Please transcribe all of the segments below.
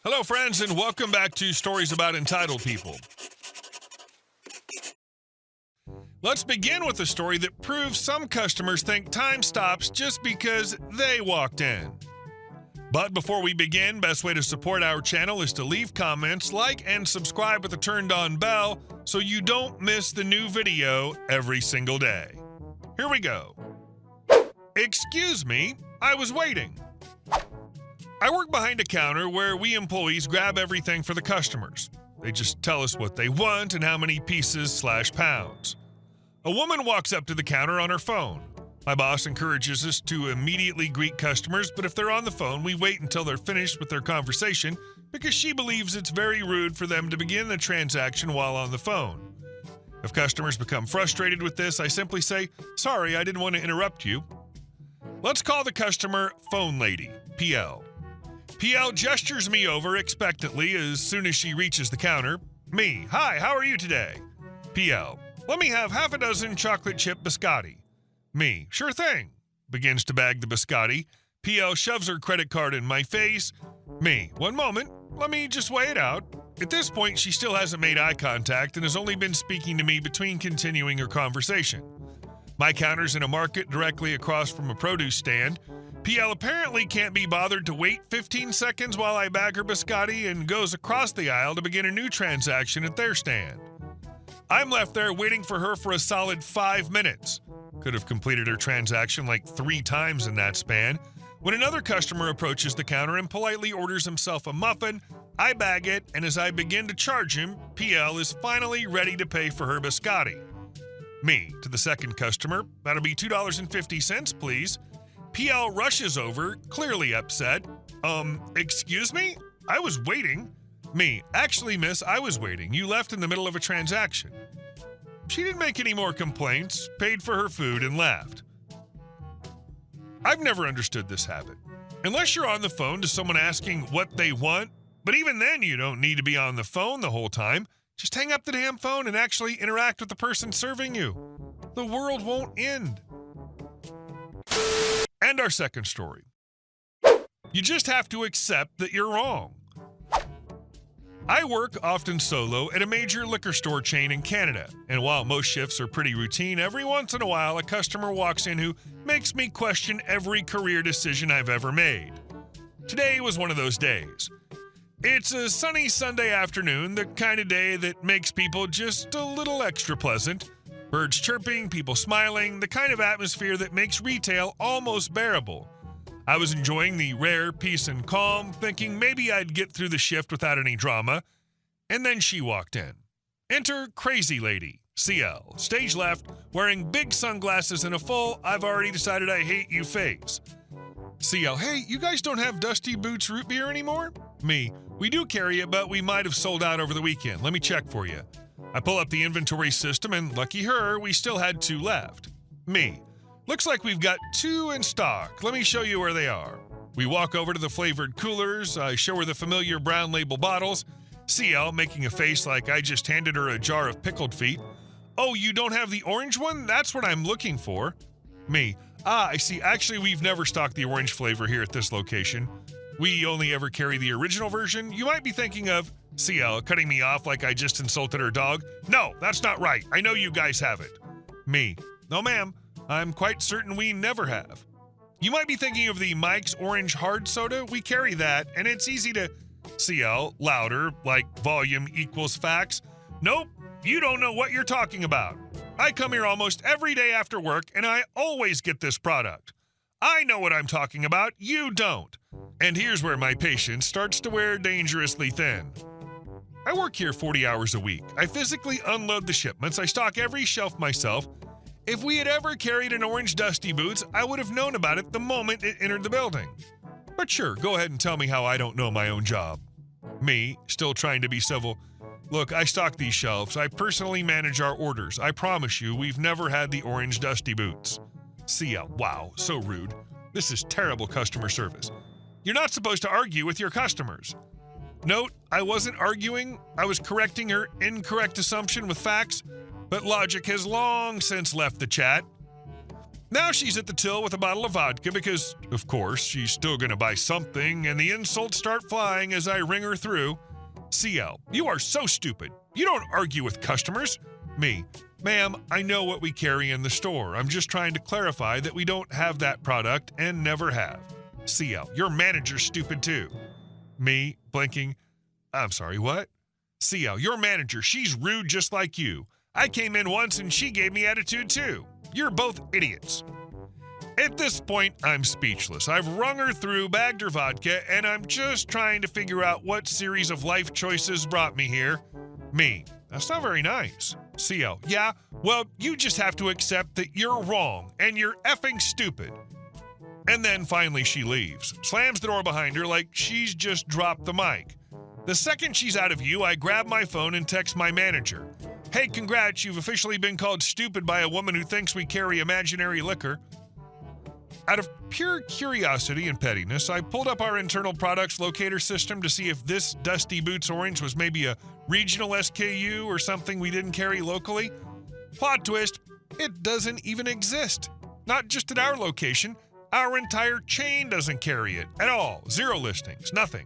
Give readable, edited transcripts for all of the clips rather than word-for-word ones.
Hello, friends, and welcome back to Stories About Entitled People. Let's begin with a story that proves some customers think time stops just because they walked in. But before we begin, best way to support our channel is to leave comments, like, and subscribe with the turned-on bell so you don't miss the new video every single day. Here we go. Excuse me, I was waiting. I work behind a counter where we employees grab everything for the customers. They just tell us what they want and how many pieces/pounds. A woman walks up to the counter on her phone. My boss encourages us to immediately greet customers, but if they're on the phone, we wait until they're finished with their conversation because she believes it's very rude for them to begin the transaction while on the phone. If customers become frustrated with this, I simply say, "Sorry, I didn't want to interrupt you." Let's call the customer Phone Lady, PL. PL gestures me over expectantly as soon as she reaches the counter. Me, "Hi, how are you today?" PL, "Let me have half a dozen chocolate chip biscotti." Me, "Sure thing." Begins to bag the biscotti. PL shoves her credit card in my face. Me, "One moment, let me just weigh it out." At this point, she still hasn't made eye contact and has only been speaking to me between continuing her conversation. My counter's in a market directly across from a produce stand. PL apparently can't be bothered to wait 15 seconds while I bag her biscotti and goes across the aisle to begin a new transaction at their stand. I'm left there waiting for her for a solid 5 minutes. Could have completed her transaction like 3 times in that span. When another customer approaches the counter and politely orders himself a muffin, I bag it, and as I begin to charge him, PL is finally ready to pay for her biscotti. Me, to the second customer, "That'll be $2.50, please." PL rushes over, clearly upset. Excuse me? I was waiting." Me, "Actually, miss, I was waiting. You left in the middle of a transaction." She didn't make any more complaints, paid for her food, and left. I've never understood this habit. Unless you're on the phone to someone asking what they want, but even then you don't need to be on the phone the whole time. Just hang up the damn phone and actually interact with the person serving you. The world won't end. And our second story. You just have to accept that you're wrong. I work, often solo, at a major liquor store chain in Canada, and while most shifts are pretty routine, every once in a while a customer walks in who makes me question every career decision I've ever made. Today was one of those days. It's a sunny Sunday afternoon, the kind of day that makes people just a little extra pleasant. Birds chirping, people smiling, the kind of atmosphere that makes retail almost bearable. I was enjoying the rare peace and calm, thinking maybe I'd get through the shift without any drama. And then she walked in. Enter Crazy Lady, CL, stage left, wearing big sunglasses and a full "I've already decided I hate you" face. CL, "Hey, you guys don't have Dusty Boots root beer anymore?" Me, "We do carry it, but we might have sold out over the weekend. Let me check for you." I pull up the inventory system, and lucky her, we still had 2 left. Me, "Looks like we've got 2 in stock. Let me show you where they are." We walk over to the flavored coolers. I show her the familiar brown label bottles. CL making a face like I just handed her a jar of pickled feet. "Oh, you don't have the orange one? That's what I'm looking for." Me, I see. Actually, we've never stocked the orange flavor here at this location. We only ever carry the original version. You might be thinking of..." CL cutting me off like I just insulted her dog. "No, that's not right. I know you guys have it." Me, "No, ma'am. I'm quite certain we never have." You might be thinking of the Mike's Orange Hard Soda. We carry that, and it's easy to... CL, louder, like volume equals facts. "Nope, you don't know what you're talking about. I come here almost every day after work, and I always get this product. I know what I'm talking about. You don't." And here's where my patience starts to wear dangerously thin. I work here 40 hours a week. I physically unload the shipments. I stock every shelf myself. If we had ever carried an orange Dusty Boots, I would have known about it the moment it entered the building. But sure, go ahead and tell me how I don't know my own job. Me, still trying to be civil. "Look, I stock these shelves. I personally manage our orders. I promise you, we've never had the orange Dusty Boots." CL, "Wow, so rude. This is terrible customer service. You're not supposed to argue with your customers." Note, I wasn't arguing. I was correcting her incorrect assumption with facts, but logic has long since left the chat. Now she's at the till with a bottle of vodka because, of course, she's still going to buy something, and the insults start flying as I ring her through. CL, you are so stupid. You don't argue with customers. Me, ma'am, I know what we carry in the store. I'm just trying to clarify that we don't have that product and never have. CL, your manager's stupid too. Me, blinking, I'm sorry, what? CL, your manager, she's rude just like you. I came in once and she gave me attitude too. You're both idiots. At this point, I'm speechless. I've wrung her through, bagged her vodka, and I'm just trying to figure out what series of life choices brought me here. Me, that's not very nice. CL, yeah, well, you just have to accept that you're wrong and you're effing stupid. And then finally she leaves, slams the door behind her like she's just dropped the mic. The second she's out of view, I grab my phone and text my manager. Hey, congrats, you've officially been called stupid by a woman who thinks we carry imaginary liquor. Out of pure curiosity and pettiness, I pulled up our internal products locator system to see if this Dusty Boots Orange was maybe a regional SKU or something we didn't carry locally. Plot twist, it doesn't even exist. Not just at our location, our entire chain doesn't carry it at all. 0 listings, nothing.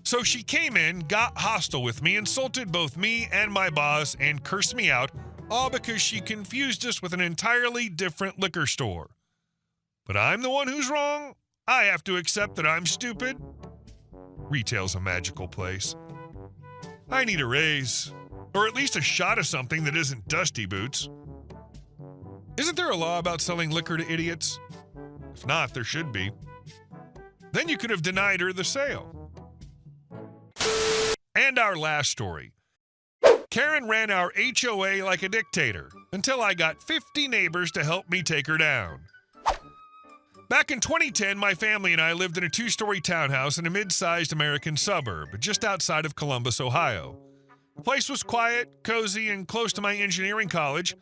So she came in, got hostile with me, insulted both me and my boss, and cursed me out, all because she confused us with an entirely different liquor store. But I'm the one who's wrong. I have to accept that I'm stupid. Retail's a magical place. I need a raise, or at least a shot of something that isn't Dusty Boots. Isn't there a law about selling liquor to idiots? If not, there should be. Then you could have denied her the sale. And our last story. Karen ran our HOA like a dictator until I got 50 neighbors to help me take her down. Back in 2010, my family and I lived in a 2-story townhouse in a mid-sized American suburb just outside of Columbus, Ohio. The place was quiet, cozy, and close to my engineering college.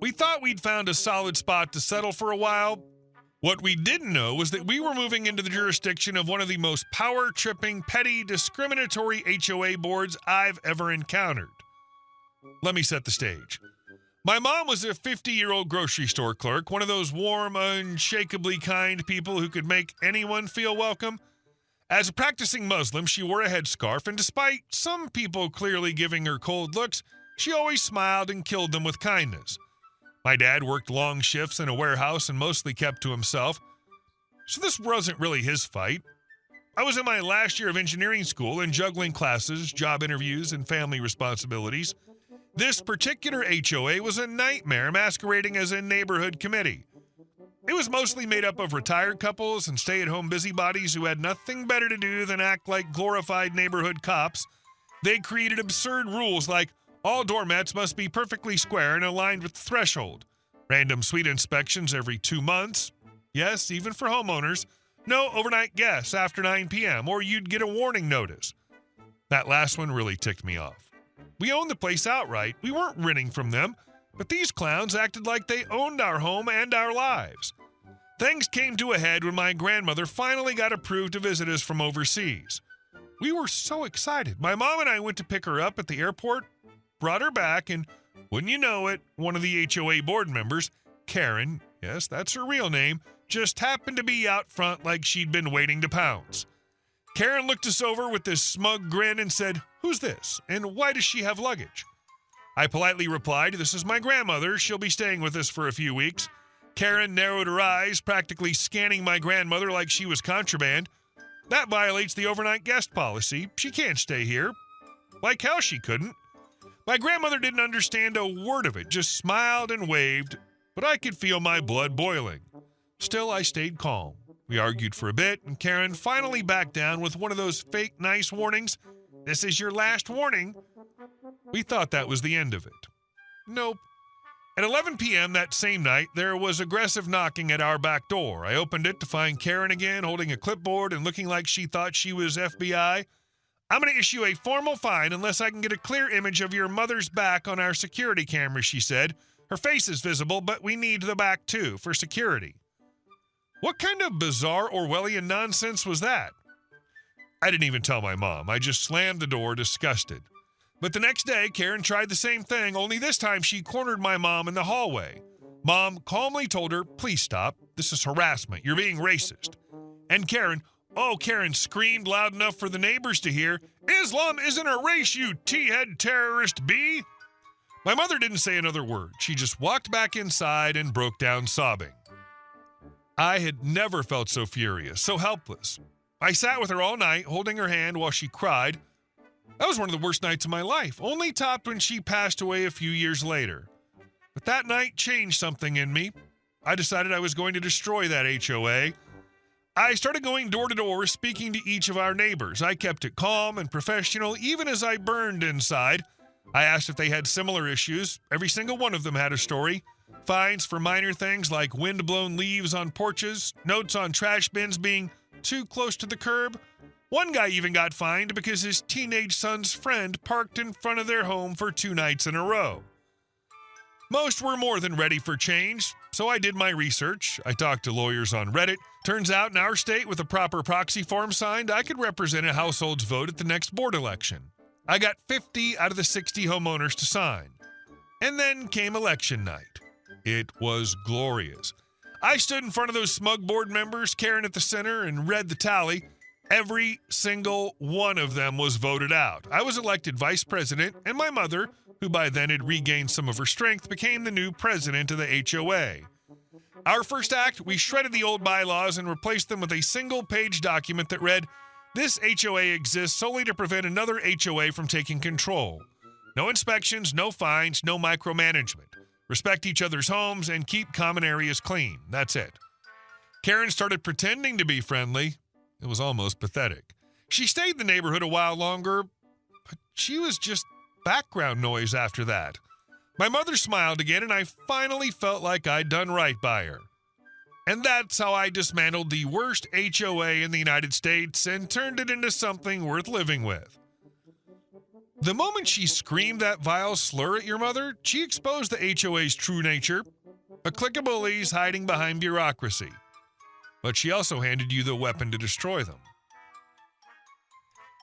We thought we'd found a solid spot to settle for a while. What we didn't know was that we were moving into the jurisdiction of one of the most power-tripping, petty, discriminatory HOA boards I've ever encountered. Let me set the stage. My mom was a 50-year-old grocery store clerk, one of those warm, unshakably kind people who could make anyone feel welcome. As a practicing Muslim, she wore a headscarf, and despite some people clearly giving her cold looks, she always smiled and killed them with kindness. My dad worked long shifts in a warehouse and mostly kept to himself, so this wasn't really his fight. I was in my last year of engineering school and juggling classes, job interviews, and family responsibilities. This particular HOA was a nightmare masquerading as a neighborhood committee. It was mostly made up of retired couples and stay-at-home busybodies who had nothing better to do than act like glorified neighborhood cops. They created absurd rules like all doormats must be perfectly square and aligned with the threshold. Random suite inspections every 2 months. Yes, even for homeowners. No overnight guests after 9 p.m. or you'd get a warning notice. That last one really ticked me off. We owned the place outright. We weren't renting from them, but these clowns acted like they owned our home and our lives. Things came to a head when my grandmother finally got approved to visit us from overseas. We were so excited. My mom and I went to pick her up at the airport, brought her back, and wouldn't you know it, one of the HOA board members, Karen, yes, that's her real name, just happened to be out front like she'd been waiting to pounce. Karen looked us over with this smug grin and said, "Who's this, and why does she have luggage?" I politely replied, "This is my grandmother. She'll be staying with us for a few weeks." Karen narrowed her eyes, practically scanning my grandmother like she was contraband. "That violates the overnight guest policy. She can't stay here." Like hell she couldn't. My grandmother didn't understand a word of it, just smiled and waved, but I could feel my blood boiling. Still, I stayed calm. We argued for a bit, and Karen finally backed down with one of those fake nice warnings. "This is your last warning." We thought that was the end of it. Nope. At 11 p.m. that same night, there was aggressive knocking at our back door. I opened it to find Karen again, holding a clipboard and looking like she thought she was FBI. "I'm going to issue a formal fine unless I can get a clear image of your mother's back on our security camera," she said. "Her face is visible, but we need the back too, for security." What kind of bizarre Orwellian nonsense was that? I didn't even tell my mom. I just slammed the door, disgusted. But the next day, Karen tried the same thing, only this time she cornered my mom in the hallway. Mom calmly told her, please stop. This is harassment. You're being racist. And Karen screamed loud enough for the neighbors to hear, Islam isn't a race, you tea-head terrorist bee. My mother didn't say another word. She just walked back inside and broke down sobbing. I had never felt so furious, so helpless. I sat with her all night, holding her hand while she cried. That was one of the worst nights of my life, only topped when she passed away a few years later. But that night changed something in me. I decided I was going to destroy that HOA. I started going door to door, speaking to each of our neighbors. I kept it calm and professional, even as I burned inside. I asked if they had similar issues. Every single one of them had a story. Fines for minor things like wind-blown leaves on porches, notes on trash bins being too close to the curb. One guy even got fined because his teenage son's friend parked in front of their home for 2 nights in a row. Most were more than ready for change, so I did my research. I talked to lawyers on Reddit. Turns out in our state, with a proper proxy form signed, I could represent a household's vote at the next board election. I got 50 out of the 60 homeowners to sign. And then came election night. It was glorious. I stood in front of those smug board members, Karen at the center, and read the tally. Every single one of them was voted out. I was elected vice president, and my mother, who by then had regained some of her strength, became the new president of the HOA. Our first act, we shredded the old bylaws and replaced them with a single-page document that read, "This HOA exists solely to prevent another HOA from taking control. No inspections, no fines, no micromanagement. Respect each other's homes and keep common areas clean. That's it." Karen started pretending to be friendly. It was almost pathetic. She stayed in the neighborhood a while longer, but she was just background noise after that. My mother smiled again, and I finally felt like I'd done right by her. And that's how I dismantled the worst HOA in the United States and turned it into something worth living with. The moment she screamed that vile slur at your mother, she exposed the HOA's true nature, a clique of bullies hiding behind bureaucracy. But she also handed you the weapon to destroy them.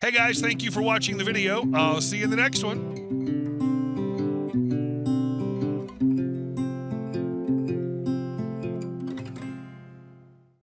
Hey guys, thank you for watching the video. I'll see you in the next one.